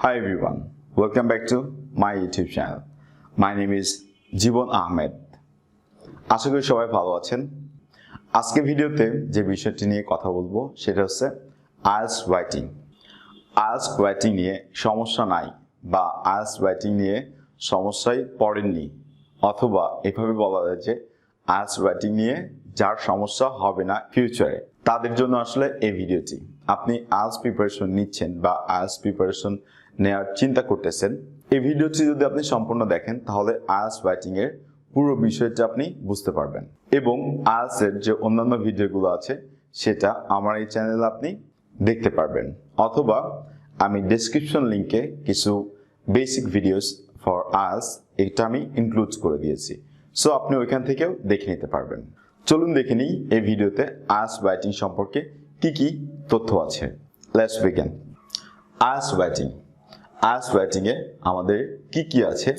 Hi everyone, welcome back to my YouTube channel. My name is Jibon Ahmed. আশা করি সবাই ভালো আছেন। আজকে ভিডিওতে যে বিষয়টি নিয়ে কথা বলবো সেটা হচ্ছে IELTS রাইটিং। IELTS রাইটিং নিয়ে সমস্যা নাই বা IELTS রাইটিং নিয়ে সমস্যায় পড়েননি, অথবা এভাবে বলা যায় যে IELTS রাইটিং নিয়ে যার সমস্যা হবে না ফিউচারে, তাদের জন্য আসলে এই ভিডিওটি। আপনি IELTS প্রিপারেশন নিচ্ছেন বা IELTS প্রিপারেশন নেওয়ার চিন্তা করতেছেন, এই ভিডিওটি যদি আপনি সম্পূর্ণ দেখেন তাহলে IELTS রাইটিং এর পুরো বিষয়টা আপনি বুঝতে পারবেন। এবং IELTS এর যে অন্যান্য ভিডিওগুলো আছে সেটা আমার এই চ্যানেলে আপনি দেখতে পারবেন, অথবা আমি ডেসক্রিপশন লিংকে কিছু বেসিক ভিডিওস ফর IELTS এটা আমি ইনক্লুড করে দিয়েছি, সো আপনি ওইখান থেকেও দেখে নিতে পারবেন। চলুন দেখে নিই এই ভিডিওতে IELTS রাইটিং সম্পর্কে কি কি তথ্য আছে। Let's begin. IELTS writing, IELTS writing এ আমাদের কি কি আছে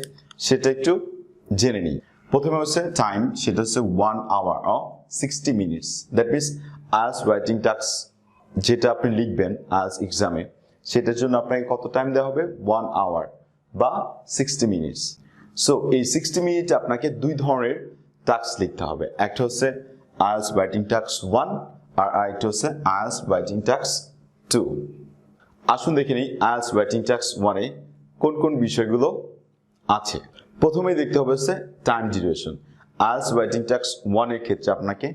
সেটা একটু জেনে নিই। প্রথমে হচ্ছে টাইম, সেটা হচ্ছে 1 hour or 60 minutes। That means IELTS writing task যেটা আপনি লিখবেন IELTS এক্সামে, সেটার জন্য আপনাকে কত টাইম দেওয়া হবে? 1 hour বা 60 minutes। সো এই 60 মিনিটে আপনাকে দুই ধরনের টাস্ক লিখতে হবে। একটা হচ্ছে IELTS রাইটিং টাস্ক 1 আর আরেকটা হচ্ছে IELTS রাইটিং টাস্ক 2। আসুন দেখে নিই IELTS রাইটিং টাস্ক 1 এ কোন কোন বিষয়গুলো আছে। প্রথমেই দেখতে হবে হচ্ছে time duration. IELTS writing task 1 এর ক্ষেত্রে আপনাকে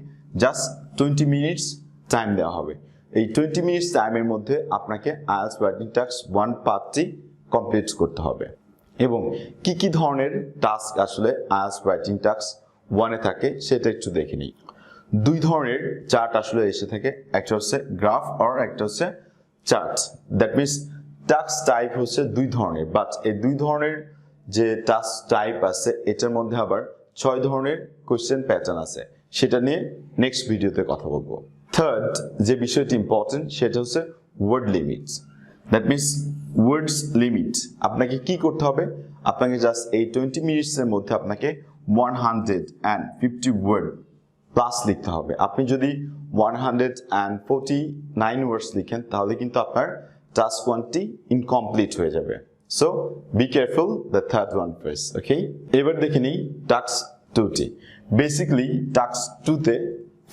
জাস্ট 20 মিনিটস টাইম দেওয়া হবে। এই 20 মিনিটস টাইমের মধ্যে আপনাকে IELTS রাইটিং টাস্ক 1 পার্টটি কমপ্লিট করতে হবে। এবং কি কি ধরনের টাস্ক আসলে IELTS রাইটিং টাস্ক 1 এ থাকে সেটা একটু দেখে নিই। দুই ধরনের চার্ট আসলে এসে থাকে, একটা হচ্ছে গ্রাফ আর একটা হচ্ছে chart. That means task type হচ্ছে দুই ধরনের, বাট এই দুই ধরনের যে টাস্ক টাইপ আছে এটার মধ্যে আবার 6 ধরনের কোশ্চেন প্যাটার্ন আছে, সেটা নিয়ে নেক্সট ভিডিওতে কথা বলবো। থার্ড যে বিষয়টি ইম্পর্টেন্ট সেটা হচ্ছে word limits. That means words limit. আপনাকে কি করতে হবে? আপনাকে জাস্ট এই 20 মিনিটসের মধ্যে আপনাকে 150 ওয়ার্ড প্লাস লিখতে হবে। আপনি যদি 149 ওয়ার্ডস লিখেন তাহলে কিন্তু আপনার টাস্ক 1টি ইনকমপ্লিট হয়ে যাবে। So be careful the third one first, okay? এবার দেখে নিই টাস্ক 2টি। বেসিক্যালি টাস্ক 2তে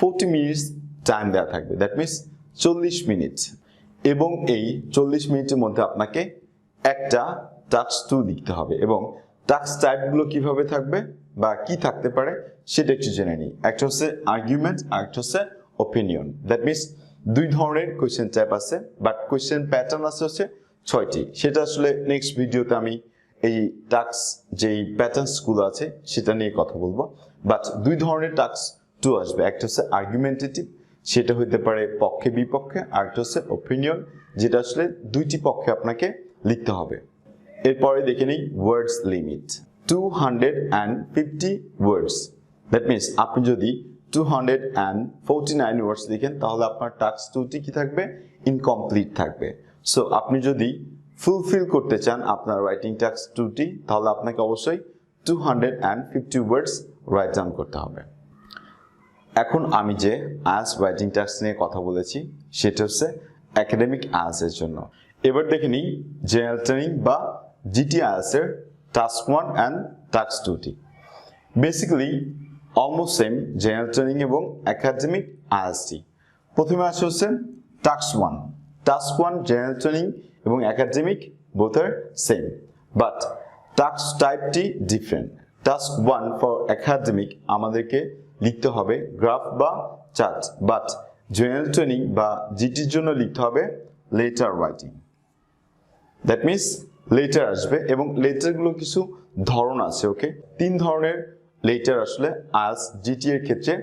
40 মিনিটস টাইম দেওয়া থাকবে, দ্যাট মিনস 40 মিনিট। এবং এই 40 মিনিটের মধ্যে আপনাকে একটা টাস্ক 2 লিখতে হবে। এবং টাস্ক টাইপগুলো কিভাবে থাকবে বা কি থাকতে পারে সেটা একটু জেনে নিই। একটা হচ্ছে আর্গুমেন্ট আর একটা হচ্ছে ওপিনিয়ন। দ্যাট মিনস দুই ধরনের কোয়েশ্চেন টাইপ আছে, বাট কোয়েশ্চেন প্যাটার্ন আছে হচ্ছে 6টি। সেটা আসলে নেক্সট ভিডিওতে আমি এই টাস্ক যেই প্যাটার্নসগুলো আছে সেটা নিয়ে কথা বলবো। বাট দুই ধরনের টাস্ক 2 আসবে। একটা হচ্ছে আর্গুমেন্টেটিভ, সেটা হইতে পারে পক্ষে বিপক্ষে, আর একটা হচ্ছে ওপিনিয়ন, যেটা আসলে দুইটি পক্ষে আপনাকে লিখতে হবে। এরপরে দেখে নিই words limit, 250 words. That means আপনি যদি 249 ওয়ার্ডস লিখেন তাহলে আপনার টাস্ক 2টি কি থাকবে? ইনকমপ্লিট থাকবে। সো আপনি যদি ফুলফিল করতে চান আপনার রাইটিং টাস্ক 2টি তাহলে আপনাকে অবশ্যই 250 ওয়ার্ডস রাইট ডাউন করতে হবে। এখন আমি যে IELTS রাইটিং টাস্ক নিয়ে কথা বলেছি সেটা হচ্ছে একাডেমিক IELTS এর জন্য। এবার দেখে নিই জেনারেল ট্রেনিং বা জিটি IELTS এর টাস্ক 1 অ্যান্ড টাস্ক 2টি। Basically almost same general training এবং একাডেমিক IELTSটি। প্রথমে আসে হচ্ছে টাস্ক 1। টাস্ক 1 জেনারেল ট্রেনিং এবং একাডেমিক বোথ আর সেম, বাট টাস্ক টাইপটি ডিফারেন্ট। টাস্ক 1 ফর একাডেমিক আমাদেরকে লিখতে হবে গ্রাফ বা চার্ট, বাট জেনারেল ট্রেনিং বা জিটির জন্য লিখতে হবে letter writing. That means letter আসবে এবং লেটারগুলো কিছু ধরন আছে, ওকে? 3 ধরনের লেটার আসলে IELTS জিটি এর ক্ষেত্রে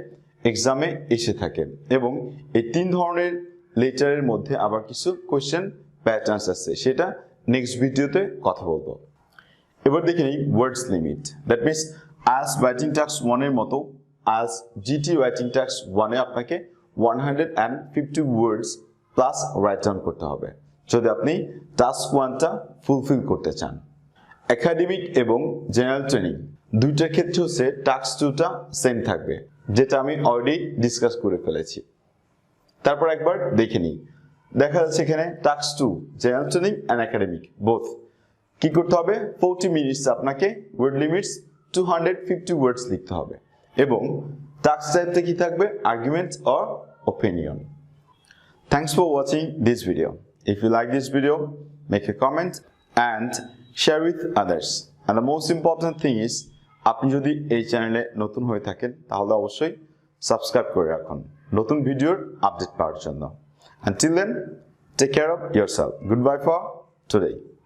এক্সামে এসে থাকে। এবং এই 3 ধরনের লেটারের মধ্যে আবার কিছু কোয়েশ্চেন প্যাটার্নস আছে, সেটা নেক্সট ভিডিওতে কথা বলবো। এবার দেখে নিই words limit. That means IELTS writing task 1 এর মতো IELTS জিটি রাইটিং টাস্ক 1 এ আপনাকে 150 ওয়ার্ডস প্লাস রাইট ডাউন করতে হবে যদি আপনি টাস্ক 1টা ফুলফিল করতে চান। একাডেমিক এবং জেনারেল ট্রেনিং দুইটার ক্ষেত্রে হচ্ছে টাস্ক 2টা সেম থাকবে, যেটা আমি অলরেডি ডিসকাস করে ফেলেছি। তারপর একবার দেখে নিই দেখা যাচ্ছে এখানে task 2 general training and academic both কি করতে হবে 40 মিনিটস আপনাকে ওয়ার্ড লিমিটস 250 ওয়ার্ডস লিখতে হবে এবং টাস্ক টাইপটা কি থাকবে argument or opinion Thanks for watching this video. If you like this video, make a comment and share with others. And the most important thing is, আপনি যদি এই চ্যানেলে নতুন হয়ে থাকেন তাহলে অবশ্যই সাবস্ক্রাইব করে রাখুন নতুন ভিডিওর আপডেট পাওয়ার জন্য। Until then, take care of yourself. Goodbye for today.